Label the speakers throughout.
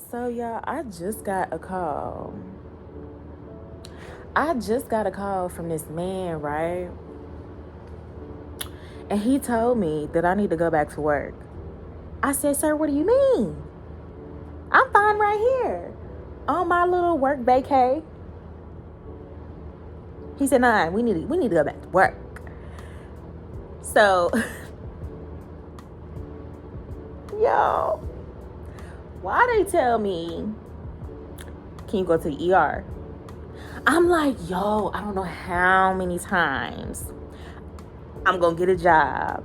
Speaker 1: So, y'all, I just got a call. I just got a call from this man, right? And he told me that I need to go back to work. I said, sir, what do you mean? I'm fine right here on my little work vacay. He said, nah, we need to go back to work. So, yo, why they tell me, can you go to the ER? I'm like, yo, I don't know how many times I'm going to get a job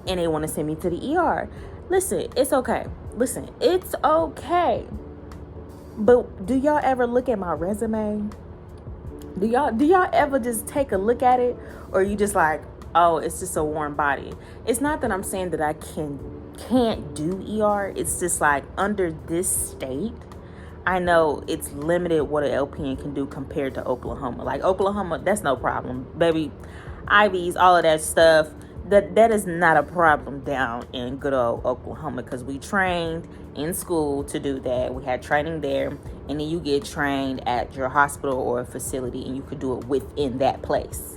Speaker 1: and they want to send me to the ER. Listen, it's okay. It's okay. But do y'all ever look at my resume? Do y'all ever just take a look at it? Or you just like, oh, it's just a warm body? It's not that I'm saying that I can't do ER. It's just like under this state, I know it's limited what an LPN can do compared to Oklahoma. Like Oklahoma, that's no problem. Baby, IVs, all of that stuff, that is not a problem down in good old Oklahoma because we trained in school to do that. We had training there, and then you get trained at your hospital or a facility, and you could do it within that place.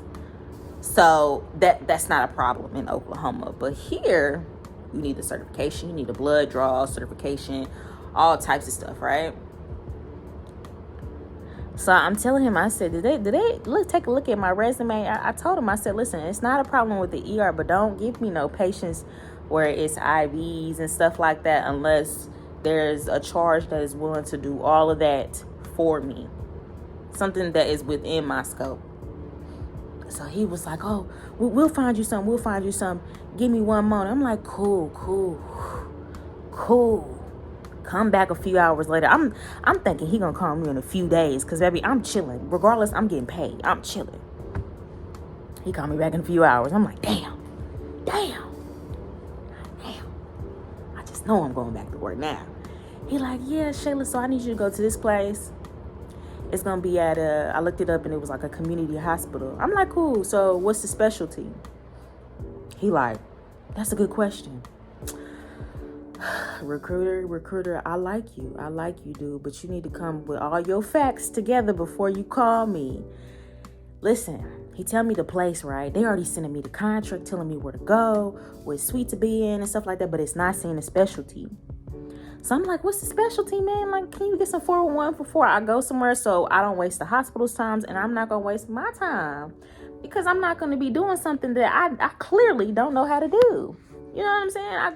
Speaker 1: So that's not a problem in Oklahoma. But here, you need the certification, you need a blood draw certification, all types of stuff, right? So I'm telling him, I said, did they take a look at my resume? I told him, I said, listen, it's not a problem with the ER, but don't give me no patients where it's IVs and stuff like that unless there's a charge that is willing to do all of that for me. Something that is within my scope. So he was like, oh, we'll find you some. Give me one moment. I'm like, cool. Come back a few hours later. I'm thinking he gonna call me in a few days because, baby, I'm chilling. Regardless, I'm getting paid. I'm chilling. He called me back in a few hours. I'm like, damn. I just know I'm going back to work now. He like, yeah, Shayla, so I need you to go to this place. It's gonna be at I looked it up and it was like a community hospital. I'm like, cool. So what's the specialty? He like, that's a good question. Recruiter, I like you, dude, but you need to come with all your facts together before you call me. Listen, he tell me the place, right? They already sending me the contract, telling me where to go, what suite to be in and stuff like that, but it's not saying a specialty. So I'm like, what's the specialty, man? Like, can you get some 401 before I go somewhere so I don't waste the hospital's times and I'm not going to waste my time because I'm not going to be doing something that I clearly don't know how to do. You know what I'm saying? I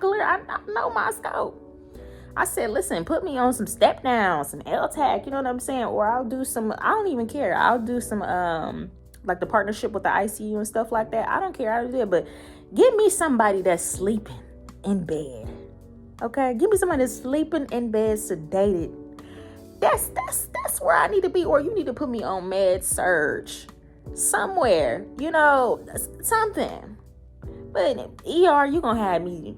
Speaker 1: know my scope. I said, listen, put me on some step down, some LTAC, you know what I'm saying? Or I'll do some, I don't even care. I'll do some, like the partnership with the ICU and stuff like that. I don't care how to do it, but give me somebody that's sleeping in bed. Okay? Give me somebody that's sleeping in bed, sedated. That's where I need to be. Or you need to put me on med surge somewhere, you know, something. But in ER, you gonna have me.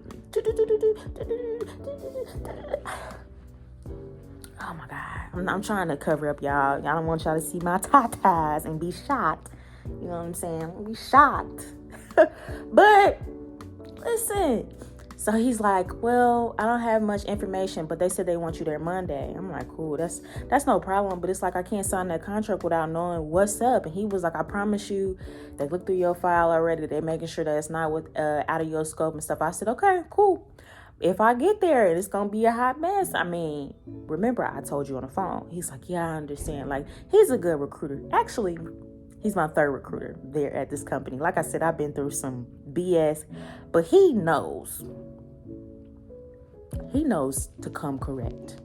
Speaker 1: Oh my God. I'm trying to cover up y'all. Y'all don't want y'all to see my tatas and be shocked. You know what I'm saying? Be shocked. But listen. So he's like, well, I don't have much information, but they said they want you there Monday. I'm like, cool, that's no problem. But it's like, I can't sign that contract without knowing what's up. And he was like, I promise you, they looked through your file already. They're making sure that it's not out of your scope and stuff. I said, okay, cool. If I get there and it's going to be a hot mess, I mean, remember I told you on the phone. He's like, yeah, I understand. Like, he's a good recruiter. Actually, he's my third recruiter there at this company. Like I said, I've been through some BS, but he knows to come correct.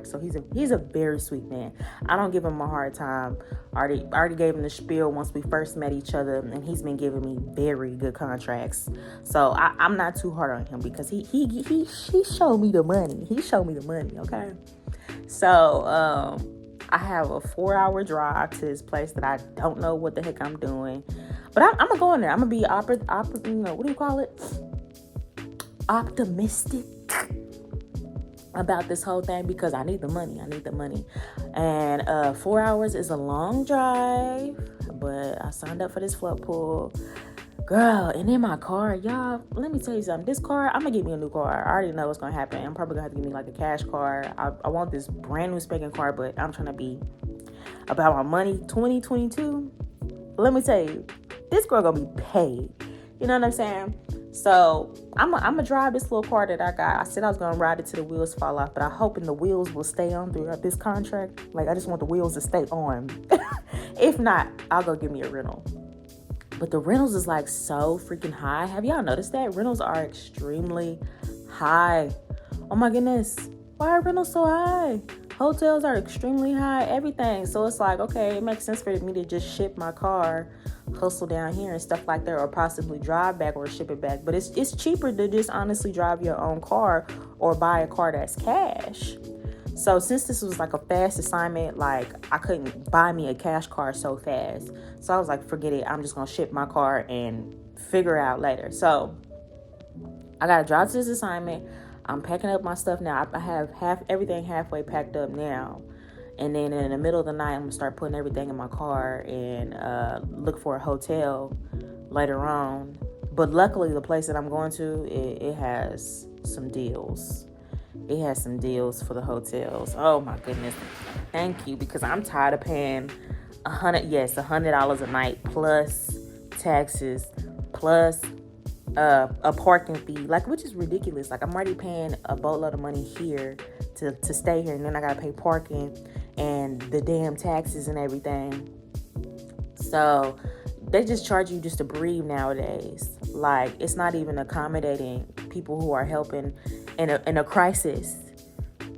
Speaker 1: So he's a very sweet man. I don't give him a hard time. I already gave him the spiel once we first met each other, and he's been giving me very good contracts. So I'm not too hard on him because he showed me the money. Okay. So I have a 4-hour drive to this place that I don't know what the heck I'm doing, but I'm gonna go in there. I'm gonna be what do you call it? Optimistic about this whole thing because I need the money. And 4 hours is a long drive, but I signed up for this float pool Girl, and in my car, y'all, let me tell you something. This car, I'm gonna get me a new car. I already know what's gonna happen. I'm probably gonna have to get me like a cash car. I want this brand new spanking car, but I'm trying to be about my money. 2022, let me tell you, this girl gonna be paid. You know what I'm saying? So I'm gonna drive this little car that I got. I said I was gonna ride it till the wheels fall off, but I'm hoping the wheels will stay on throughout this contract. Like, I just want the wheels to stay on. If not, I'll go get me a rental. But the rentals is like so freaking high. Have y'all noticed that? Rentals are extremely high. Oh my goodness. Why are rentals so high? Hotels are extremely high, everything. So it's like, okay, it makes sense for me to just ship my car, hustle down here and stuff like that, or possibly drive back or ship it back. But it's cheaper to just honestly drive your own car or buy a car that's cash. So since this was like a fast assignment, like I couldn't buy me a cash car so fast. So I was like, forget it. I'm just going to ship my car and figure it out later. So I got to drive to this assignment. I'm packing up my stuff now. I have everything halfway packed up now. And then in the middle of the night, I'm going to start putting everything in my car and look for a hotel later on. But luckily, the place that I'm going to, it has some deals. It has some deals for the hotels. Oh my goodness. Thank you, because I'm tired of paying $100 a night plus taxes plus a parking fee, like, which is ridiculous. Like, I'm already paying a boatload of money here to stay here, and then I gotta pay parking and the damn taxes and everything. So they just charge you just to breathe nowadays. Like, it's not even accommodating people who are helping in a crisis.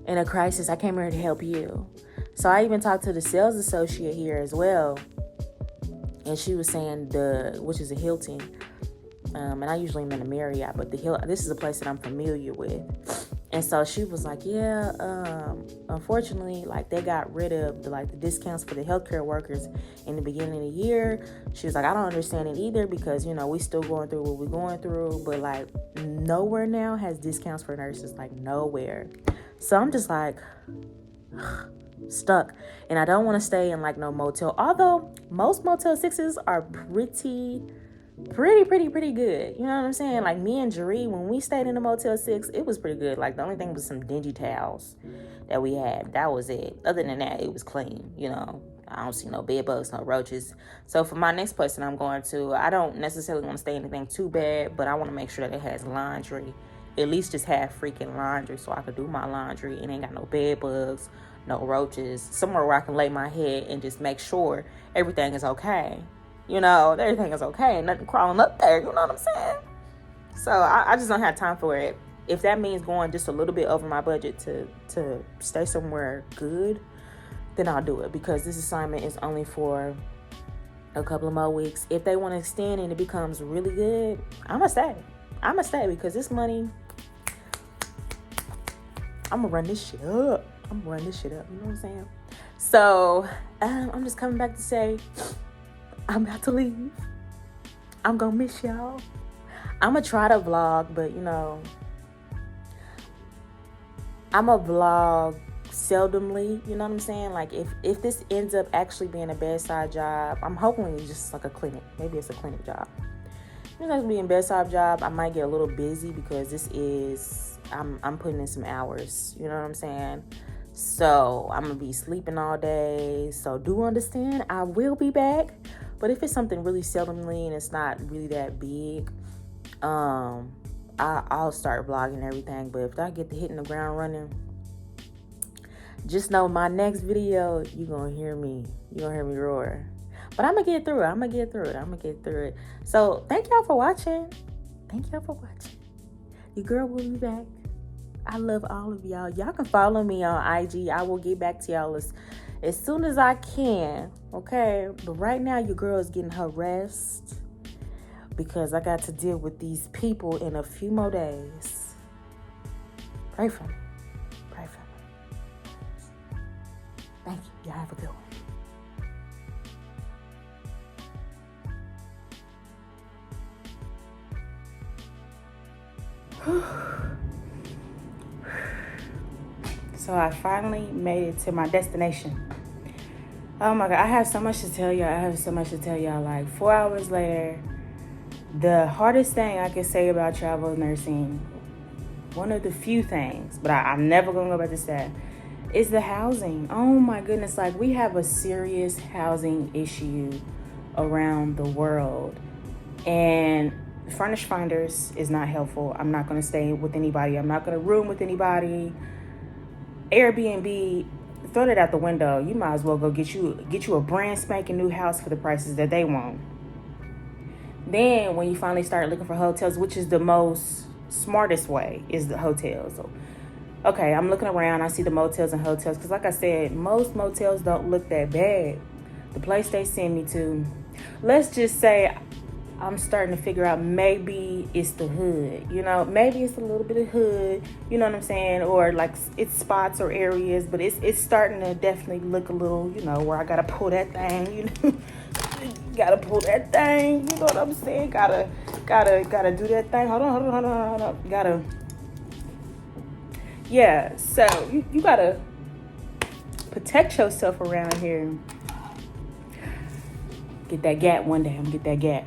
Speaker 1: In a crisis, I came here to help you. So I even talked to the sales associate here as well, and she was saying which is a Hilton, and I usually am in a Marriott, but this is a place that I'm familiar with. And so she was like, yeah, unfortunately, like, they got rid of the discounts for the healthcare workers in the beginning of the year. She was like, I don't understand it either, because, you know, we still going through what we're going through, but like nowhere now has discounts for nurses, like nowhere. So I'm just like stuck, and I don't want to stay in like no motel, although most Motel 6s are pretty good. You know what I'm saying? Like, me and Jeree, when we stayed in the Motel 6, it was pretty good. Like, the only thing was some dingy towels that we had. That was it. Other than that, it was clean. You know, I don't see no bed bugs, no roaches. So for my next place that I'm going to, I don't necessarily want to stay anything too bad, but I want to make sure that it has laundry. At least just have freaking laundry so I could do my laundry and ain't got no bed bugs, no roaches. Somewhere where I can lay my head and just make sure everything is okay. You know, everything is okay. Nothing crawling up there. You know what I'm saying? So I just don't have time for it. If that means going just a little bit over my budget to stay somewhere good, then I'll do it. Because this assignment is only for a couple of more weeks. If they want to extend and it becomes really good, I'm going to stay. I'm going to stay, because this money, I'm going to run this shit up. You know what I'm saying? So I'm just coming back to say, I'm about to leave. I'm gonna miss y'all. I'm gonna try to vlog, but you know, I'm a vlog seldomly. You know what I'm saying? Like, if this ends up actually being a bedside job, I'm hoping it's just like a clinic. Maybe it's a clinic job. If it's not being a bedside job, I might get a little busy, because I'm putting in some hours. You know what I'm saying? So I'm gonna be sleeping all day. So do understand, I will be back. But if it's something really seldomly and it's not really that big, I'll start vlogging everything. But if I get to hitting the ground running, just know my next video, you're gonna hear me roar. But I'm gonna get through it. So thank y'all for watching. Your girl will be back. I love all of y'all. Y'all can follow me on IG. I will get back to y'all as soon as I can. Okay? But right now, your girl is getting her rest, because I got to deal with these people in a few more days. Pray for me. Thank you. Y'all have a good one. So I finally made it to my destination. Oh my God, I have so much to tell y'all. Like 4 hours later, The hardest thing I can say about travel nursing, one of the few things, but I'm never gonna go back to that, is the housing. Oh my goodness, like we have a serious housing issue around the world. And furnished finders is not helpful. I'm not gonna stay with anybody. I'm not gonna room with anybody. Airbnb, throw that out the window. You might as well go get you a brand spanking new house for the prices that they want. Then when you finally start looking for hotels, which is the most smartest way, is the hotels. So, okay, I'm looking around. I see the motels and hotels because, like I said, most motels don't look that bad. The place they send me to, let's just say I'm starting to figure out maybe it's the hood. You know, maybe it's a little bit of hood. You know what I'm saying? Or like it's spots or areas, but it's starting to definitely look a little, you know, where I gotta pull that thing. You know. Gotta pull that thing, you know what I'm saying? Gotta do that thing. Hold on. Gotta, yeah. So you gotta protect yourself around here. Get that gap one day. I'm gonna get that gap.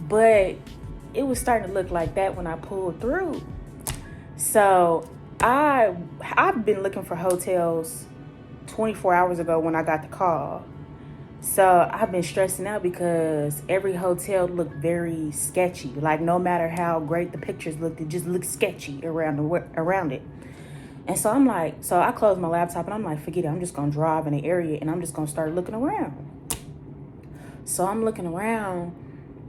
Speaker 1: But it was starting to look like that when I pulled through. So I've been looking for hotels 24 hours ago when I got the call. So I've been stressing out because every hotel looked very sketchy. Like no matter how great the pictures looked, it just looked sketchy around it. And so I'm like, so I closed my laptop and I'm like, forget it. I'm just going to drive in the area and I'm just going to start looking around. So I'm looking around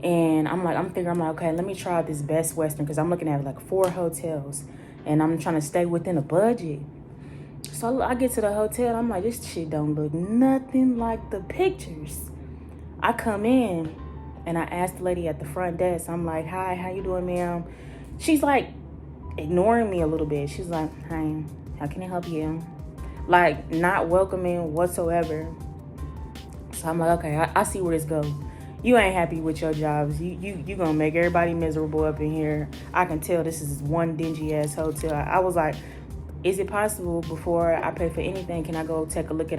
Speaker 1: and I'm like, okay, let me try this Best Western because I'm looking at like 4 hotels and I'm trying to stay within a budget. So I get to the hotel, I'm like, this shit don't look nothing like the pictures. I come in and I ask the lady at the front desk, I'm like, hi, how you doing, ma'am? She's like ignoring me a little bit. She's like, hi, how can I help you? Like not welcoming whatsoever. So I'm like, okay, I see where this goes. You ain't happy with your jobs. You gonna make everybody miserable up in here. I can tell this is one dingy ass hotel. I was like, is it possible before I pay for anything, can I go take a look at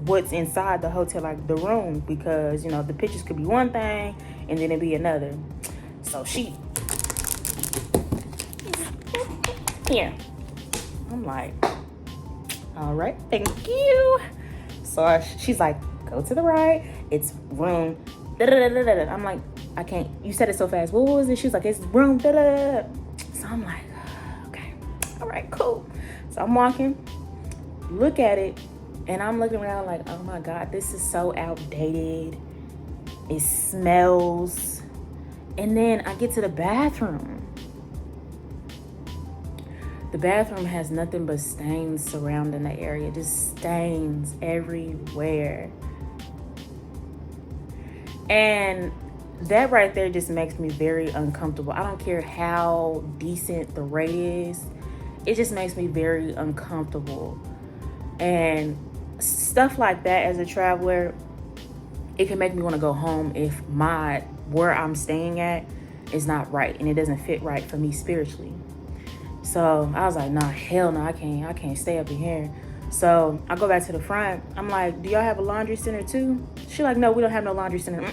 Speaker 1: what's inside the hotel, like the room? Because, you know, the pictures could be one thing and then it'd be another. So she, here. I'm like, all right, thank you. So she's like, go to the right. It's room. Da-da-da-da-da. I'm like, I can't. You said it so fast. What was it? She was like, it's room. Da-da-da-da. So I'm like, okay, all right, cool. So I'm walking, look at it, and I'm looking around like, oh my God, this is so outdated. It smells. And then I get to the bathroom. The bathroom has nothing but stains surrounding the area, just stains everywhere. And that right there just makes me very uncomfortable. I don't care how decent the rate is. It just makes me very uncomfortable. And stuff like that as a traveler, it can make me want to go home if where I'm staying at is not right and it doesn't fit right for me spiritually. So I was like, nah, hell no, I can't stay up in here. So I go back to the front. I'm like, do y'all have a laundry center too? She like, no, we don't have no laundry center.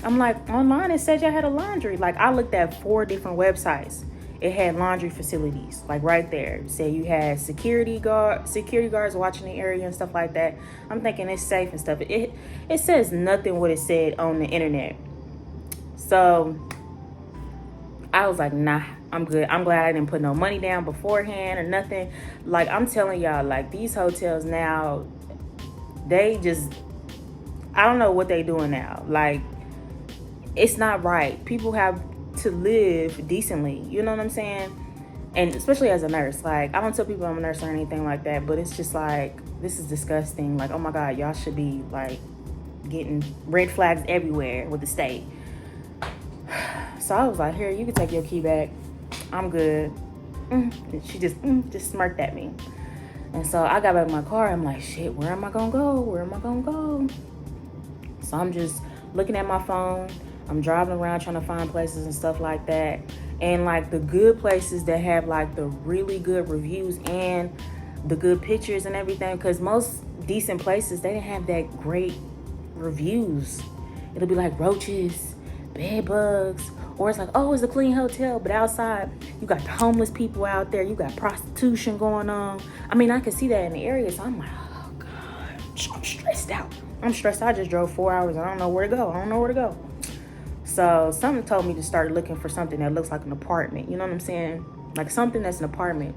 Speaker 1: I'm like, online it said y'all had a laundry. Like I looked at 4 different websites. It had laundry facilities, like right there. Say you had security guards watching the area and stuff like that. I'm thinking it's safe and stuff. It says nothing what it said on the internet. So I was like, nah, I'm good. I'm glad I didn't put no money down beforehand or nothing. Like I'm telling y'all, like these hotels now, they just, I don't know what they doing now. Like it's not right. People have to live decently, you know what I'm saying? And especially as a nurse, like I don't tell people I'm a nurse or anything like that, but it's just like, this is disgusting. Like, oh my God, y'all should be like getting red flags everywhere with the state. So I was like, here, you can take your key back. I'm good. And she just smirked at me. And so I got back in my car. I'm like, shit, where am I gonna go? So I'm just looking at my phone. I'm driving around trying to find places and stuff like that. And like the good places that have like the really good reviews and the good pictures and everything, because most decent places, they didn't have that great reviews. It'll be like roaches, bed bugs, or it's like, oh, it's a clean hotel, but outside you got homeless people out there, you got prostitution going on. I mean, I can see that in the area, so I'm like, oh God, I'm stressed out. I just drove 4 hours. I don't know where to go. So something told me to start looking for something that looks like an apartment. You know what I'm saying? Like something that's an apartment.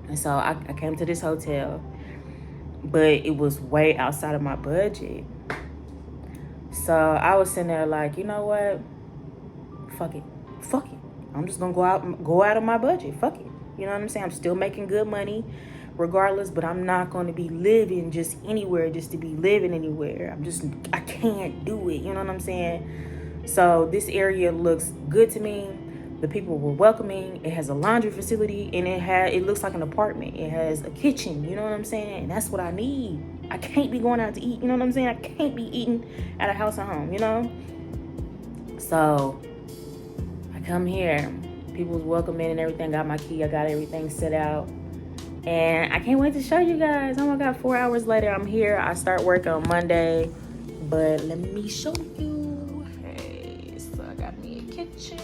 Speaker 1: And so I came to this hotel, but it was way outside of my budget. So I was sitting there like, you know what? Fuck it. I'm just gonna go out of my budget. Fuck it. You know what I'm saying? I'm still making good money regardless, but I'm not gonna be living just anywhere just to be living anywhere. I can't do it. You know what I'm saying? So this area looks good to me. The people were welcoming. It has a laundry facility, and it looks like an apartment. It has a kitchen. You know what I'm saying? And that's what I need. I can't be going out to eat. You know what I'm saying? I can't be eating at a house at home. You know. So I come here. People was welcoming and everything. Got my key. I got everything set out, and I can't wait to show you guys. Oh my God! 4 hours later, I'm here. I start work on Monday, but let me show you. Hey, so I got me a kitchen.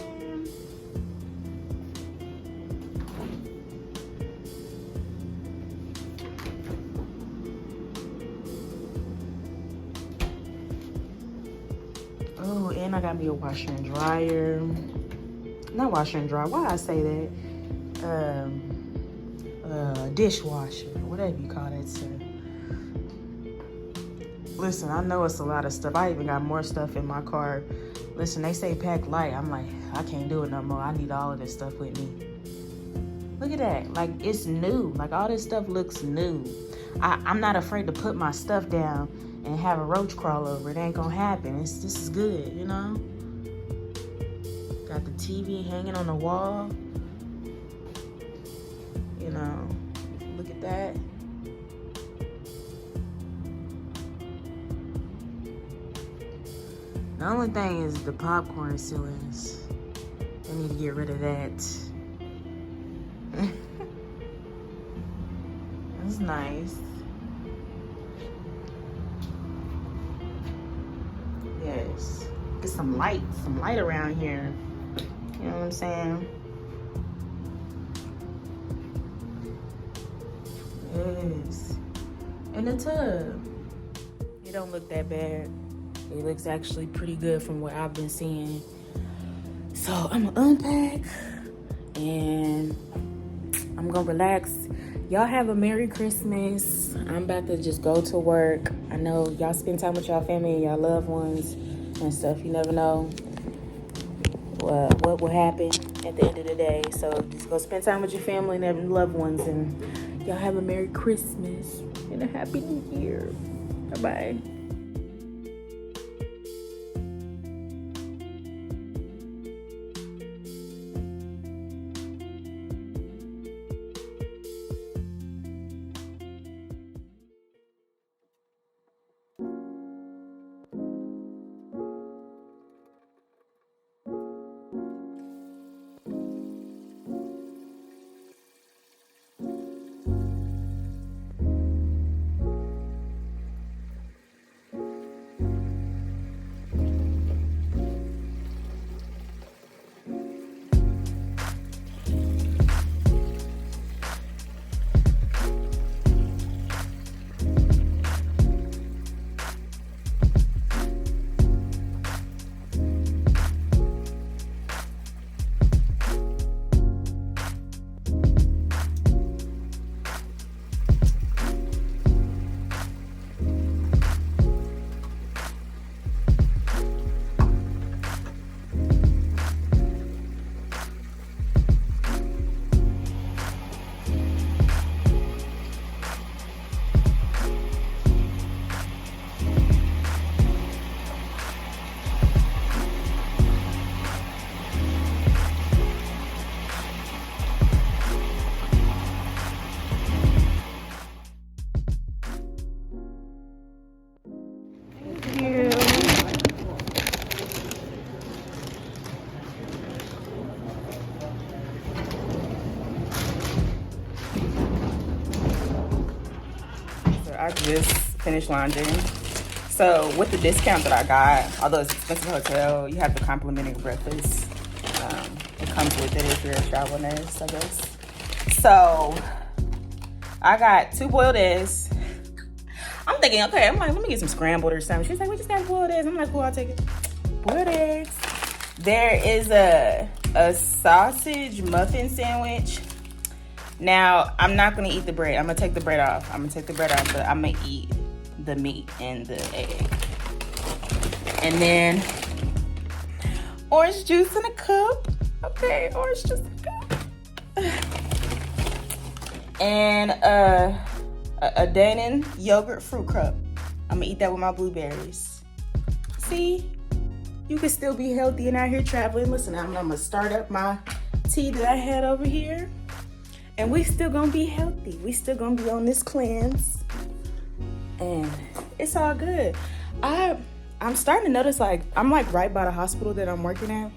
Speaker 1: Oh, and I got me a washer and dryer. Not washer and dryer. Why I say that? Dishwasher, whatever you call that stuff. Listen, I know it's a lot of stuff. I even got more stuff in my car. Listen, they say pack light. I'm like, I can't do it no more. I need all of this stuff with me. Look at that. Like, it's new. Like, all this stuff looks new. I'm not afraid to put my stuff down and have a roach crawl over. It ain't gonna happen. This is good, you know? Got the TV hanging on the wall. You know, look at that. The only thing is the popcorn ceilings. I need to get rid of that. That's nice. Yes. Get some light around here. You know what I'm saying? Yes. And the tub. It don't look that bad. It looks actually pretty good from what I've been seeing. So I'm gonna unpack and I'm gonna relax. Y'all have a Merry Christmas. I'm about to just go to work. I know y'all spend time with y'all family and y'all loved ones and stuff. You never know what will happen at the end of the day. So just go spend time with your family and your loved ones, and y'all have a Merry Christmas and a Happy New Year. Bye-bye. I just finished laundry. So with the discount that I got, although it's an expensive hotel, you have the complimentary breakfast. It comes with it if you're a travel nurse, I guess. So I got 2 boiled eggs. I'm thinking, okay, I'm like, let me get some scrambled or something. She's like, we just got boiled eggs. I'm like, cool, I'll take it. Boiled eggs. There is a sausage muffin sandwich. Now, I'm not going to eat the bread. I'm going to take the bread off. But I'm going to eat the meat and the egg. And then orange juice in a cup. Okay, orange juice in a cup. And a Dannon yogurt fruit cup. I'm going to eat that with my blueberries. See? You can still be healthy and out here traveling. Listen, I'm going to start up my tea that I had over here. And we still going to be healthy. We still going to be on this cleanse. And it's all good. I'm starting to notice, like, I'm like right by the hospital that I'm working at.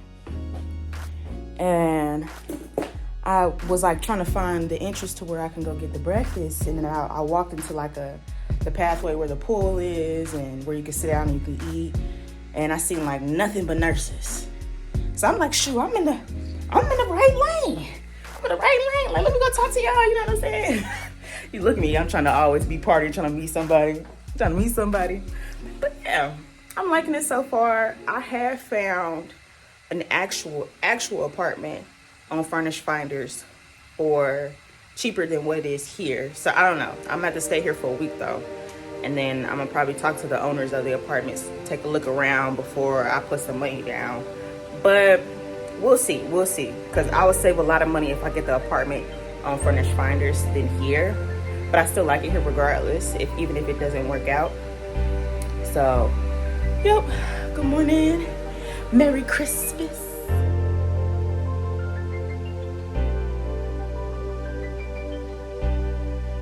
Speaker 1: And I was like trying to find the entrance to where I can go get the breakfast. And then I walked into like the pathway where the pool is and where you can sit down and you can eat. And I seen like nothing but nurses. So I'm like, shoot, I'm in the right lane. I'm in the right lane. Like, let me go talk to y'all, you know what I'm saying? You look at me, I'm trying to always be partying, trying to meet somebody. But yeah, I'm liking it so far. I have found an actual apartment on Furnished Finders or cheaper than what it is here. So I don't know. I'm gonna have to stay here for a week though. And then I'm gonna probably talk to the owners of the apartments, take a look around before I put some money down. But we'll see. Because I would save a lot of money if I get the apartment on Furnished Finders than here. But I still like it here regardless, even if it doesn't work out. So, yep. Good morning. Merry Christmas.